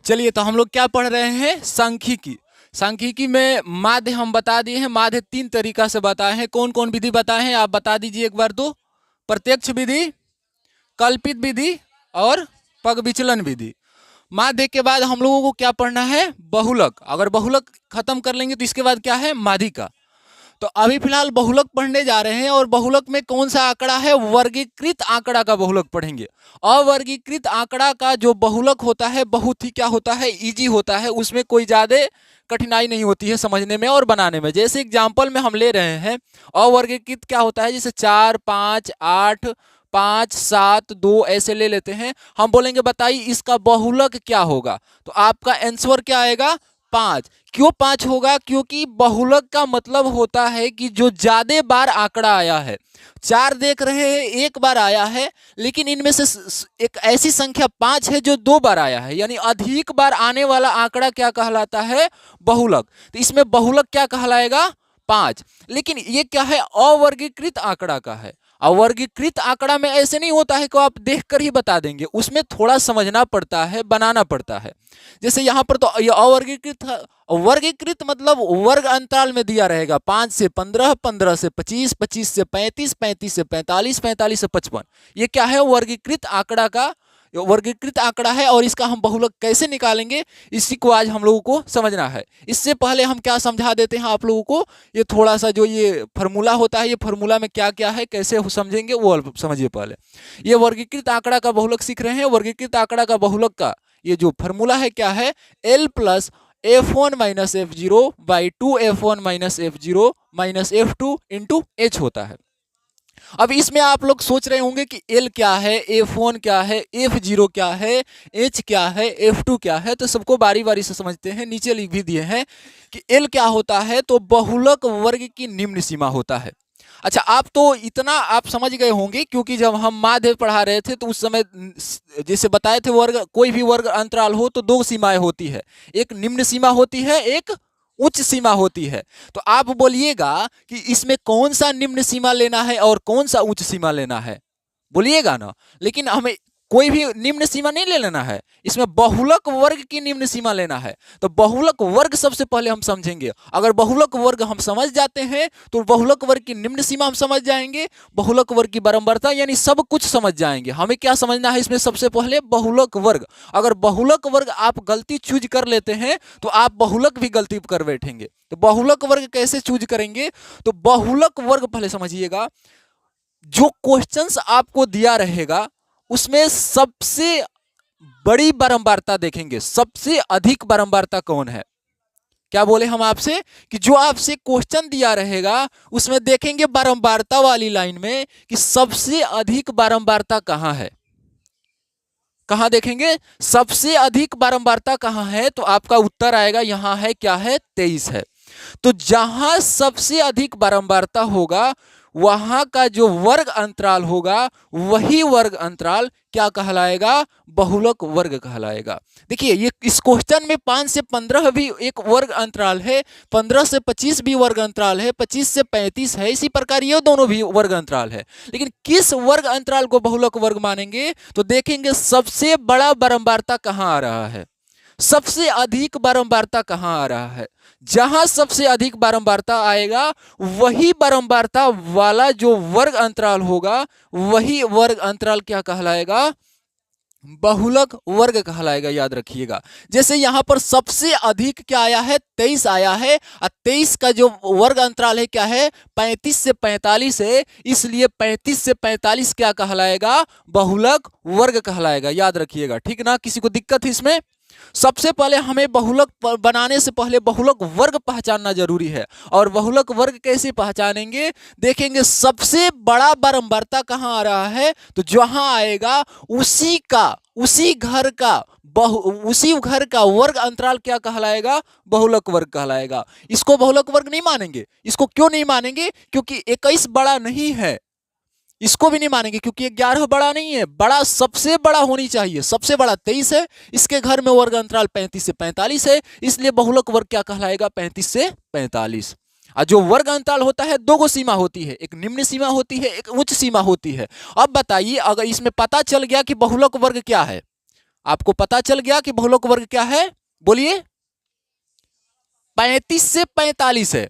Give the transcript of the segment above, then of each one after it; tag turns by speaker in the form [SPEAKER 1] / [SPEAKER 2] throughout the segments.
[SPEAKER 1] चलिए, तो हम लोग क्या पढ़ रहे हैं? सांख्यिकी। सांख्यिकी में माध्य हम बता दिए हैं। माध्य 3 तरीका से बताए हैं। कौन कौन विधि बताए हैं आप बता दीजिए एक बार तो। प्रत्यक्ष विधि, कल्पित विधि और पग विचलन विधि। माध्य के बाद हम लोगों को क्या पढ़ना है? बहुलक। अगर बहुलक खत्म कर लेंगे तो इसके बाद क्या है? माध्यिका। तो अभी फिलहाल बहुलक पढ़ने जा रहे हैं और बहुलक में कौन सा आंकड़ा है? वर्गीकृत आंकड़ा का बहुलक पढ़ेंगे। अवर्गीकृत आंकड़ा का जो बहुलक होता है बहुत ही क्या होता है? इजी होता है। उसमें कोई ज्यादा कठिनाई नहीं होती है समझने में और बनाने में। जैसे एग्जाम्पल में हम ले रहे हैं, अवर्गीकृत क्या होता है? जैसे 4, 5, 8, 5, 7, 2 ऐसे ले लेते हैं। हम बोलेंगे बताइए इसका बहुलक क्या होगा? तो आपका आंसर क्या आएगा? 5। क्यों 5 होगा? क्योंकि बहुलक का मतलब होता है कि जो ज्यादा बार आंकड़ा आया है। 4 देख रहे हैं, एक बार आया है, लेकिन इनमें से एक ऐसी संख्या 5 है जो 2 बार आया है, यानी अधिक बार आने वाला आंकड़ा क्या कहलाता है? बहुलक। तो इसमें बहुलक क्या कहलाएगा? 5। लेकिन ये क्या है? अवर्गीकृत आंकड़ा का है। अवर्गीकृत आंकड़ा में ऐसे नहीं होता है कि आप देखकर ही बता देंगे, उसमें थोड़ा समझना पड़ता है, बनाना पड़ता है। जैसे यहाँ पर तो ये अवर्गीकृत, वर्गीकृत मतलब वर्ग अंतराल में दिया रहेगा। 5 से 15, 15 से 25, 25 से 35, 35 से 45, 45 से 55। ये क्या है? वर्गीकृत आंकड़ा का वर्गीकृत आंकड़ा है। और इसका हम बहुलक कैसे निकालेंगे इसी को आज हम लोगों को समझना है। इससे पहले हम क्या समझा देते हैं आप लोगों को, ये थोड़ा सा जो ये फार्मूला होता है, ये फार्मूला में क्या क्या है कैसे समझेंगे वो समझिए पहले। ये वर्गीकृत आंकड़ा का बहुलक सीख रहे हैं। वर्गीकृत आंकड़ा का बहुलक का ये जो फार्मूला है क्या है? L plus F1 minus F0 by 2F1 minus F0 minus F2 into H होता है। अब इसमें आप लोग सोच रहे होंगे कि L क्या है, F1 क्या है, F0 क्या है, H क्या है, F2 क्या है। तो सबको बारी बारी से समझते हैं। नीचे लिख भी दिए हैं कि L क्या होता है? तो बहुलक वर्ग की निम्न सीमा होता है। अच्छा, आप तो इतना आप समझ गए होंगे क्योंकि जब हम माध्य पढ़ा रहे थे तो उस समय जैसे बताए थे, वर्ग कोई भी वर्ग अंतराल हो तो 2 सीमाएं होती है। एक निम्न सीमा होती है, एक उच्च सीमा होती है। तो आप बोलिएगा कि इसमें कौन सा निम्न सीमा लेना है और कौन सा उच्च सीमा लेना है, बोलिएगा ना। लेकिन हमें कोई भी निम्न सीमा नहीं ले लेना है, इसमें बहुलक वर्ग की निम्न सीमा लेना है। तो बहुलक वर्ग सबसे पहले हम समझेंगे। अगर बहुलक वर्ग हम समझ जाते हैं तो बहुलक वर्ग की निम्न सीमा हम समझ जाएंगे, बहुलक वर्ग की बारंबारता यानी सब कुछ समझ जाएंगे। हमें क्या समझना है इसमें? सबसे पहले बहुलक वर्ग। अगर बहुलक वर्ग आप गलती चूज कर लेते हैं तो आप बहुलक भी गलती कर बैठेंगे। तो बहुलक वर्ग कैसे चूज करेंगे? तो बहुलक वर्ग पहले समझिएगा। जो क्वेश्चंस आपको दिया रहेगा उसमें सबसे बड़ी बारंबारता देखेंगे। सबसे अधिक बारंबारता कौन है? क्या बोले हम आपसे कि जो आपसे क्वेश्चन दिया रहेगा उसमें देखेंगे बारंबारता वाली लाइन में कि सबसे अधिक बारंबारता कहां है। कहां देखेंगे सबसे अधिक बारंबारता कहां है? तो आपका उत्तर आएगा यहां है, क्या है? 23 है। तो जहां सबसे अधिक बारंबारता होगा वहां का जो वर्ग अंतराल होगा वही वर्ग अंतराल क्या कहलाएगा? बहुलक वर्ग कहलाएगा। देखिए, ये इस क्वेश्चन में 5 से 15 भी एक वर्ग अंतराल है, 15 से 25 भी वर्ग अंतराल है, 25 से 35 है। इसी प्रकार ये दोनों भी वर्ग अंतराल है। लेकिन किस वर्ग अंतराल को बहुलक वर्ग मानेंगे? तो देखेंगे सबसे बड़ा बारंबारता कहां आ रहा है, सबसे अधिक बारंबारता कहां आ रहा है। जहां सबसे अधिक बारंबारता आएगा वही बारंबारता वाला जो वर्ग अंतराल होगा वही वर्ग अंतराल क्या कहलाएगा? बहुलक वर्ग कहलाएगा। याद रखिएगा। जैसे यहां पर सबसे अधिक क्या आया है? 23 आया है। और 23 का जो वर्ग अंतराल है क्या है? 35 से 45 है। इसलिए 35 से 45 क्या कहलाएगा? बहुलक वर्ग कहलाएगा। याद रखिएगा, ठीक ना? किसी को दिक्कत है इसमें? सबसे पहले हमें बहुलक बनाने से पहले बहुलक वर्ग पहचानना जरूरी है। और बहुलक वर्ग कैसे पहचानेंगे? देखेंगे सबसे बड़ा बारंबारता कहां आ रहा है, तो जहां आएगा उसी घर का वर्ग अंतराल क्या कहलाएगा? बहुलक वर्ग कहलाएगा। इसको बहुलक वर्ग नहीं मानेंगे। इसको क्यों नहीं मानेंगे? क्योंकि 21 बड़ा नहीं है। इसको भी नहीं मानेंगे क्योंकि 11 बड़ा नहीं है। बड़ा सबसे बड़ा होनी चाहिए। सबसे बड़ा 23 है, इसके घर में वर्ग अंतराल 35 से 45 है, इसलिए बहुलक वर्ग क्या कहलाएगा? 35 से 45। और जो वर्ग अंतराल होता है 2 सीमा होती है, एक निम्न सीमा होती है, एक उच्च सीमा होती है। अब बताइए, अगर इसमें पता चल गया कि बहुलक वर्ग क्या है, आपको पता चल गया कि बहुलक वर्ग क्या है, बोलिए। 35 से 45 है।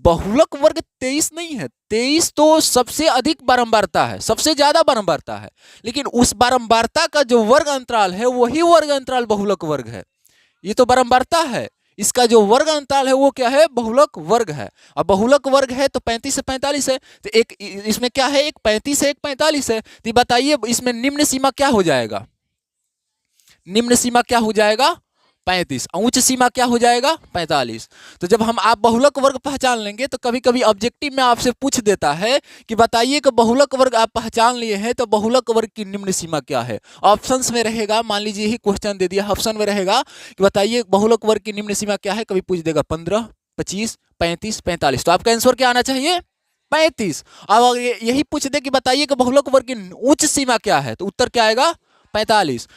[SPEAKER 1] बहुलक वर्ग 23 नहीं है। 23 तो सबसे अधिक बारंबारता है, सबसे ज्यादा बारंबारता है, लेकिन उस बारंबारता का जो वर्ग अंतराल है वही वर्ग अंतराल बहुलक वर्ग है। ये तो बारंबारता है, इसका जो वर्ग अंतराल है वो क्या है, बहुलक वर्ग है। अब बहुलक वर्ग है तो 35 से 45 है, तो एक इसमें क्या है, एक 35 है, एक 45 है। तो बताइए इसमें निम्न सीमा क्या हो जाएगा, निम्न सीमा क्या हो जाएगा, 35, उच्च सीमा क्या हो जाएगा, 45। तो जब हम आप बहुलक वर्ग पहचान लेंगे तो कभी कभी ऑब्जेक्टिव में आपसे पूछ देता है कि बताइए कि बहुलक वर्ग आप पहचान लिए हैं तो बहुलक वर्ग की निम्न सीमा क्या है। ऑप्शंस में रहेगा, मान लीजिए यही क्वेश्चन दे दिया, ऑप्शन में रहेगा कि बताइए बहुलक वर्ग की निम्न सीमा क्या है, कभी पूछ देगा 15, 25, 35, 45, तो आपका आंसर क्या आना चाहिए, 35। अब यही पूछ दे कि बताइए कि बहुलक वर्ग की उच्च सीमा क्या है, तो उत्तर क्या आएगा, 45।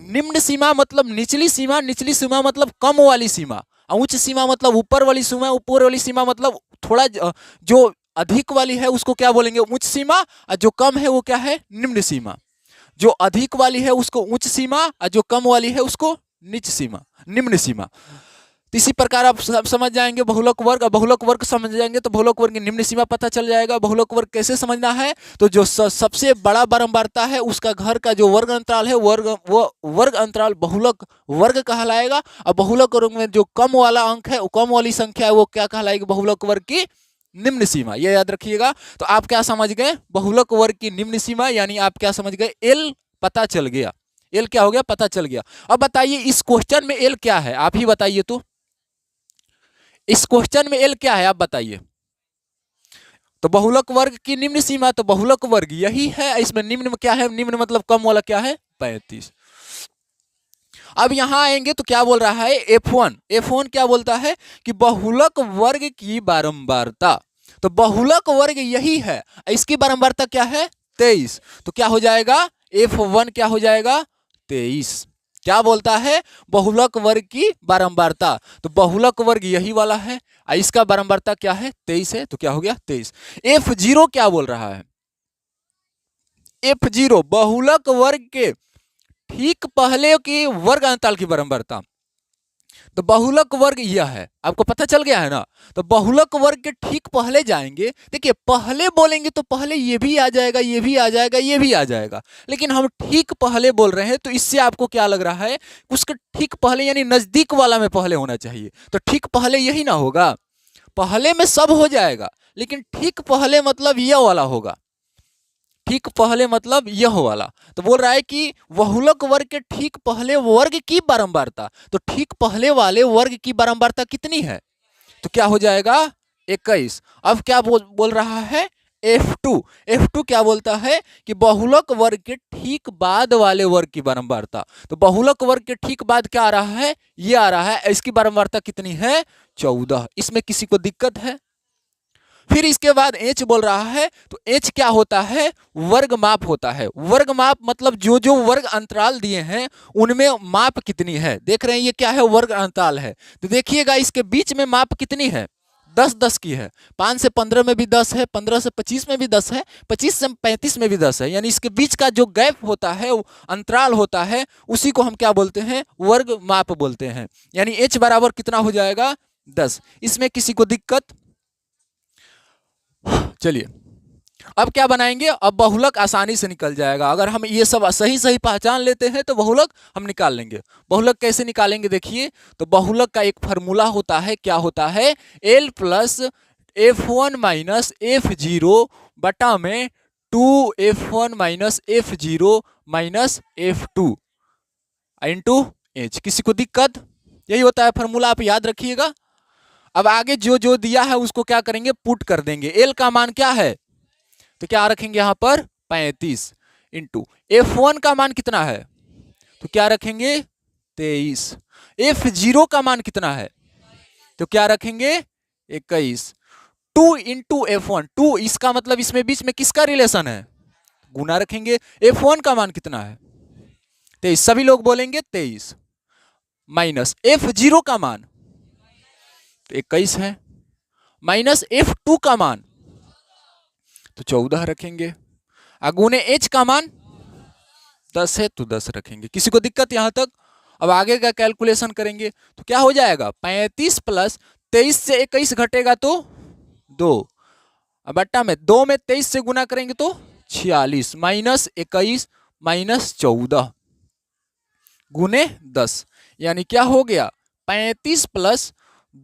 [SPEAKER 1] निम्न सीमा मतलब निचली सीमा, निचली सीमा मतलब कम वाली सीमा, उच्च सीमा मतलब ऊपर वाली सीमा, ऊपर वाली सीमा मतलब थोड़ा जो अधिक वाली है उसको क्या बोलेंगे, उच्च सीमा, और जो कम है वो क्या है, निम्न सीमा। जो अधिक वाली है उसको उच्च सीमा, और जो कम वाली है उसको नीच सीमा, निम्न सीमा। तो इसी प्रकार आप समझ जाएंगे बहुलक वर्ग, और बहुलक वर्ग समझ जाएंगे तो बहुलक वर्ग की निम्न सीमा पता चल जाएगा। बहुलक वर्ग कैसे समझना है, तो जो सबसे बड़ा बारंबारता है उसका घर का जो वर्ग अंतराल है वो वर्ग अंतराल बहुलक वर्ग कहलाएगा, और बहुलक वर्ग में जो कम वाला अंक है, कम वाली संख्या है वो क्या कहलाएगी, बहुलक वर्ग की निम्न सीमा। ये याद रखिएगा। तो आप क्या समझ गए, बहुलक वर्ग की निम्न सीमा, यानी आप क्या समझ गए, एल पता चल गया। एल क्या हो गया, पता चल गया। अब बताइए इस क्वेश्चन में एल क्या है, आप ही बताइए तो, इस क्वेश्चन में एल क्या है आप बताइए। तो बहुलक वर्ग की निम्न सीमा, तो बहुलक वर्ग यही है। इसमें निम्न में क्या है, निम्न मतलब कम वाला क्या है, 35। अब यहां आएंगे तो क्या बोल रहा है, F1, F1 क्या बोलता है कि बहुलक वर्ग की बारंबारता, तो बहुलक वर्ग यही है, इसकी बारंबारता क्या है, 23। तो क्या हो जाएगा, F1 क्या हो जाएगा, 23। क्या बोलता है, बहुलक वर्ग की बारंबारता, तो बहुलक वर्ग यही वाला है, इसका बारंबारता क्या है, 23 है, तो क्या हो गया 23। F0 क्या बोल रहा है, F0 बहुलक वर्ग के ठीक पहले की वर्ग अंतराल की बारंबारता। तो बहुलक वर्ग यह है, आपको पता चल गया है ना। तो बहुलक वर्ग के ठीक पहले जाएंगे, देखिए पहले बोलेंगे तो पहले ये भी आ जाएगा, ये भी आ जाएगा, ये भी आ जाएगा, लेकिन हम ठीक पहले बोल रहे हैं तो इससे आपको क्या लग रहा है, उसके ठीक पहले यानी नजदीक वाला में पहले होना चाहिए। तो ठीक पहले यही ना होगा, पहले में सब हो जाएगा, लेकिन ठीक पहले मतलब यह वाला होगा, ठीक पहले मतलब यह वाला। तो बोल रहा है कि बहुलक वर्ग के ठीक पहले वर्ग की बारंबारता, तो ठीक पहले वाले वर्ग की बारंबारता कितनी है, तो क्या हो जाएगा 21। अब क्या बोल रहा है, F2, F2 क्या बोलता है कि बहुलक वर्ग के ठीक बाद वाले वर्ग की बारंबारता। तो बहुलक वर्ग के ठीक बाद क्या आ रहा है, ये आ रहा है, इसकी बारंबारता कितनी है, 14। इसमें किसी को दिक्कत है। फिर इसके बाद एच बोल रहा है, तो एच क्या होता है, वर्ग माप होता है। वर्ग माप मतलब जो जो वर्ग अंतराल दिए हैं उनमें माप कितनी है, देख रहे हैं ये क्या है, वर्ग अंतराल है। तो देखिएगा इसके बीच में माप कितनी है, 10-10 की है। 5 से 15 में भी 10 है, 15 से 25 में भी 10 है, 25 से 35 में भी 10 है, यानी इसके बीच का जो गैप होता है, अंतराल होता है, उसी को हम क्या बोलते हैं, वर्ग माप बोलते हैं। यानी एच बराबर कितना हो जाएगा, 10। इसमें किसी को दिक्कत, चलिए अब क्या बनाएंगे, अब बहुलक आसानी से निकल जाएगा। अगर हम ये सब सही सही पहचान लेते हैं तो बहुलक हम निकाल लेंगे। बहुलक कैसे निकालेंगे देखिए, तो बहुलक का एक फार्मूला होता है, क्या होता है, L plus F1 minus F0 बटा में 2F1 minus F0 minus F2 into H। किसी को दिक्कत, यही होता है फार्मूला, आप याद रखिएगा। अब आगे जो जो दिया है उसको क्या करेंगे, पुट कर देंगे। एल का मान क्या है, तो क्या रखेंगे यहां पर 35 इंटू F1 का मान कितना है, तो क्या रखेंगे 23। F0 का मान कितना है, तो क्या रखेंगे 21। 2 इंटू F1, 2 इसका मतलब इसमें बीच में किसका रिलेशन है, गुना रखेंगे। F1 का मान कितना है 23, सभी लोग बोलेंगे 23, माइनस F0 का मान तो 21 है, माइनस F2 का मान तो 14 रखेंगे, अगुने H का मान 10 है तो 10 रखेंगे। किसी को दिक्कत यहाँ तक? अब आगे का कैलकुलेशन करेंगे तो क्या हो जाएगा, 35 प्लस 23 से 21 घटेगा तो 2, अब बट्टा में 2 में 23 से गुना करेंगे तो 46 माइनस 21 माइनस 14 गुने 10, यानी क्या हो गया 35 प्लस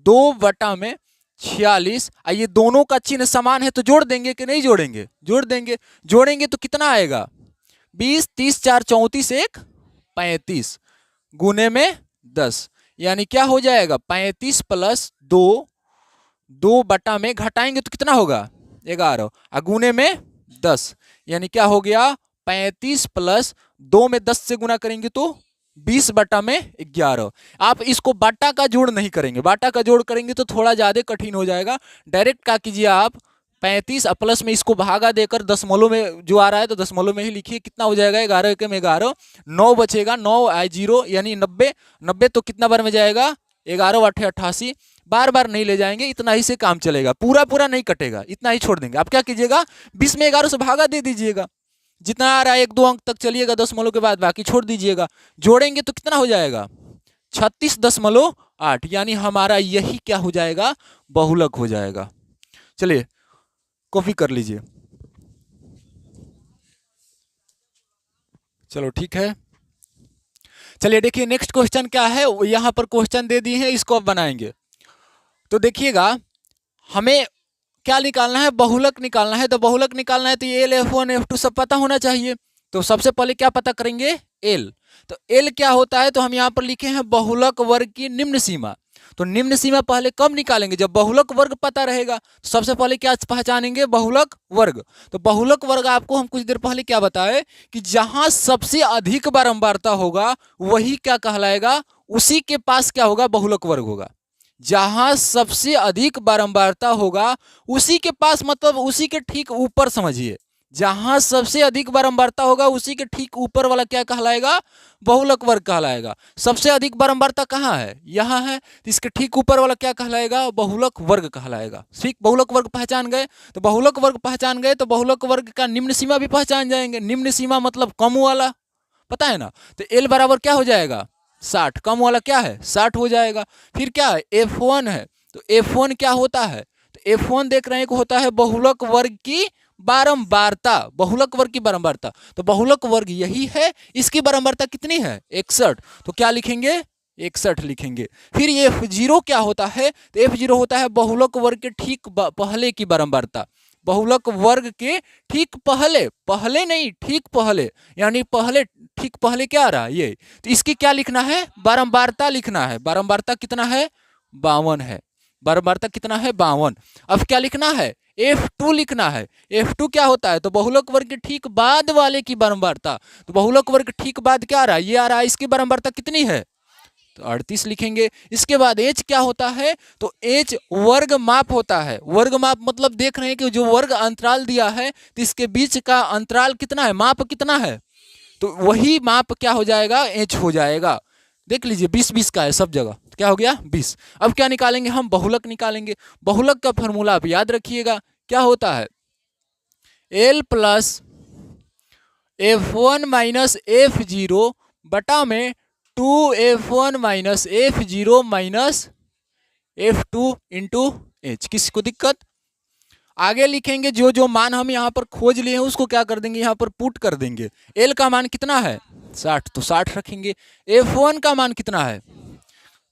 [SPEAKER 1] 2 बटा में 46। ये दोनों का चिन्ह समान है तो जोड़ देंगे कि नहीं जोड़ेंगे? जोड़ देंगे। जोड़ेंगे तो कितना आएगा, 20 30 4 34 1 35 गुने में 10, यानी क्या हो जाएगा 35 प्लस 2 बटा में घटाएंगे तो कितना होगा 11 गुने में 10, यानी क्या हो गया 35 प्लस 2 में 10 से गुना करेंगे तो 20 बटा में 11। आप इसको बाटा का जोड़ नहीं करेंगे, बाटा का जोड़ करेंगे तो थोड़ा ज्यादा कठिन हो जाएगा। डायरेक्ट क्या कीजिए आप 35 प्लस में इसको भागा देकर दशमलव में जो आ रहा है तो दशमलव में ही लिखिए, कितना हो जाएगा 11 के में 11, 9 बचेगा, 9 आए 0 यानी 90, 90 तो कितना बार में जाएगा 11 8 88, बार बार नहीं ले जाएंगे, इतना ही से काम चलेगा, पूरा पूरा नहीं कटेगा, इतना ही छोड़ देंगे। आप क्या कीजिएगा 20 में 11 से भागा दे दीजिएगा, जितना आ रहा है 1 2 अंक तक चलिएगा दशमलव के बाद, बाकी छोड़ दीजिएगा। जोड़ेंगे तो कितना हो जाएगा 36.8, यानी हमारा यही क्या हो जाएगा बहुलक हो जाएगा। चलिए कॉपी कर लीजिए। चलो ठीक है, चलिए देखिए नेक्स्ट क्वेश्चन क्या है, यहां पर क्वेश्चन दे दिए हैं, इसको अब बनाएंगे। तो देखिएगा हमें क्या निकालना है, बहुलक निकालना है। तो बहुलक निकालना है तो एल F1 F2 सब पता होना चाहिए। तो सबसे पहले क्या पता करेंगे एल, तो एल क्या होता है, तो हम यहाँ पर लिखे हैं बहुलक वर्ग की निम्न सीमा। तो निम्न सीमा पहले कब निकालेंगे, जब बहुलक वर्ग पता रहेगा। तो सबसे पहले क्या पहचानेंगे बहुलक वर्ग। तो बहुलक वर्ग आपको हम कुछ देर पहले क्या बताए कि जहां सबसे अधिक बारंबारता होगा वही क्या कहलाएगा, उसी के पास क्या होगा बहुलक वर्ग होगा। जहां सबसे अधिक बारंबारता होगा उसी के पास, मतलब उसी के ठीक ऊपर समझिए, जहां सबसे अधिक बारंबारता होगा उसी के ठीक ऊपर वाला क्या कहलाएगा बहुलक वर्ग कहलाएगा। सबसे अधिक बारंबारता कहाँ है, यहाँ है, तो इसके ठीक ऊपर वाला क्या कहलाएगा बहुलक वर्ग कहलाएगा। ठीक, बहुलक वर्ग पहचान गए। तो बहुलक वर्ग पहचान गए तो बहुलक वर्ग का निम्न सीमा भी पहचान जाएंगे। निम्न सीमा मतलब कम वाला, पता है ना। तो एल बराबर क्या हो जाएगा 60, कम वाला क्या है 60 हो जाएगा। फिर क्या है F1 है, तो F1 क्या होता है, तो F1 देख रहे हैं कि होता है बहुलक वर्ग की बारंबारता, बहुलक वर्ग की बारंबारता। तो बहुलक वर्ग यही है, इसकी बारंबारता कितनी है 61, तो क्या लिखेंगे 61 लिखेंगे। फिर F0 क्या होता है, तो F0 होता है बहुलक वर्ग के ठीक पहले की बारंबारता। बहुलक वर्ग के ठीक पहले, पहले नहीं ठीक पहले, यानी पहले ठीक पहले क्या आ रहा है ये, तो इसकी क्या लिखना है बारंबारता लिखना है। बारंबारता कितना है 52 है, बारंबारता कितना है 52। अब क्या लिखना है F2 लिखना है। F2 क्या होता है, तो बहुलक वर्ग के ठीक बाद वाले की बारंबारता। तो बहुलक वर्ग ठीक बाद क्या आ रहा है, ये आ रहा है, इसकी बारंबारता कितनी है तो 38 लिखेंगे। इसके बाद H क्या होता है, तो H वर्ग माप होता है। वर्ग माप मतलब देख रहे हैं कि जो वर्ग अंतराल दिया है तो इसके बीच का अंतराल कितना है, माप कितना है, तो वही माप क्या हो जाएगा H हो जाएगा। देख लीजिए 20-20 का है सब जगह, तो क्या हो गया 20। अब क्या निकालेंगे हम बहुलक निकालेंगे। बहुलक का फॉर्मूला आप याद रखिएगा क्या होता है, L plus F1 minus F0 बटा में 2F1 minus F0 minus F2 into H। किसी को दिक्कत? आगे लिखेंगे जो जो मान हम यहाँ पर खोज लिए हैं उसको क्या कर देंगे यहाँ पर पुट कर देंगे। L का मान कितना है 60, तो 60 रखेंगे। F1 का मान कितना है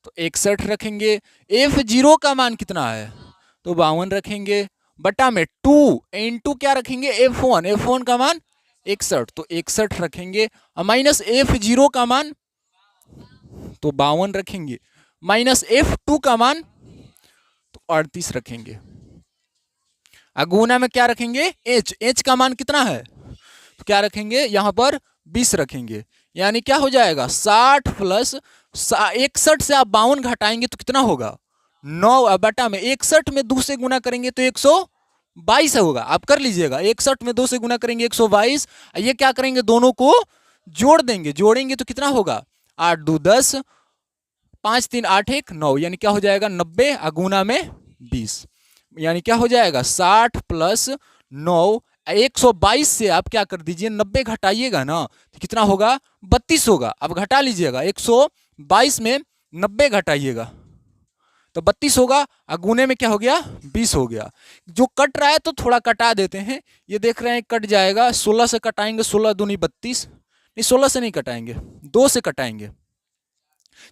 [SPEAKER 1] तो 61 रखेंगे। F0 का मान कितना है तो 52 रखेंगे, बटा में 2 इंटू क्या रखेंगे F1, F1 का मान 61, तो 61 रखेंगे, माइनस F0 का मान तो 52 रखेंगे, माइनस F2 का मान तो 38 रखेंगे। अगुना में क्या रखेंगे H का मान कितना है तो क्या रखेंगे यहाँ पर 20 रखेंगे, यानी क्या हो जाएगा 60 प्लस 61 से आप 52 घटाएंगे तो कितना होगा 9 बटा में 61 में 2 से गुना करेंगे तो 122 होगा। आप कर लीजिएगा 61 में 2 से गुना करेंगे 122। ये क्या करेंगे दोनों को जोड़ देंगे, जोड़ेंगे तो कितना होगा 8 2 10, 5 3 8 1 9, यानी क्या हो जाएगा 90 अगुना में 20, यानी क्या हो जाएगा 60 प्लस 9 122 से आप क्या कर दीजिए, 90 घटाइएगा ना तो कितना होगा, 32 होगा। अब घटा लीजिएगा, 122 में 90 घटाइएगा तो 32 होगा, और गुने में क्या हो गया, 20 हो गया। जो कट रहा है तो थोड़ा कटा देते हैं, ये देख रहे हैं कट जाएगा, 16 से कटाएंगे, 16 दूनी 32, नहीं 16 से नहीं कटाएंगे, 2 से कटाएंगे,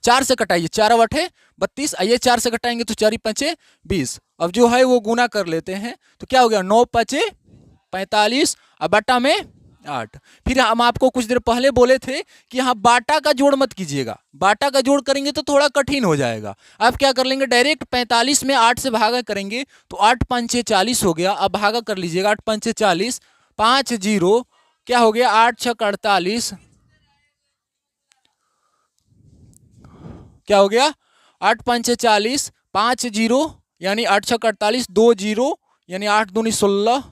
[SPEAKER 1] 4 से कटाइए, 4 अठे 32, आइए 4 से कटाएंगे तो 4 5 20। अब जो है वो गुना कर लेते हैं तो क्या हो गया, 9 5 45 और बटा में 8। फिर हम आपको कुछ देर पहले बोले थे कि यहाँ बाटा का जोड़ मत कीजिएगा, बाटा का जोड़ करेंगे तो थोड़ा कठिन हो जाएगा। आप क्या कर लेंगे, डायरेक्ट 45 में 8 से भागा करेंगे तो 8 5 40 हो गया। अब भागा कर लीजिएगा, 8 5 40, 5 0 क्या हो गया, 8 6 48, क्या हो गया, 8 5 40, 5 0 यानी 8 6 48, 2 0 यानी 8 दूनी 16,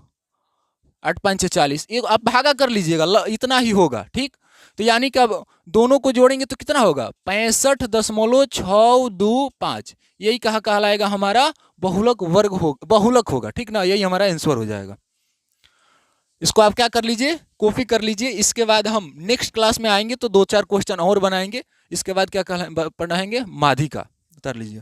[SPEAKER 1] 8 5 40, एक आप भागा कर लीजिएगा, इतना ही होगा। ठीक, तो यानी कि अब दोनों को जोड़ेंगे तो कितना होगा, 65.625। यही कहा कहलाएगा हमारा बहुलक वर्ग हो, बहुलक होगा। ठीक ना, यही हमारा आंसर हो जाएगा। इसको आप क्या कर लीजिए, कॉपी कर लीजिए। इसके बाद हम नेक्स्ट क्लास में आएंगे तो 2 4 क्वेश्चन और बनाएंगे। इसके बाद क्या पढ़ाएंगे, माध्यिका, उतार लीजिए।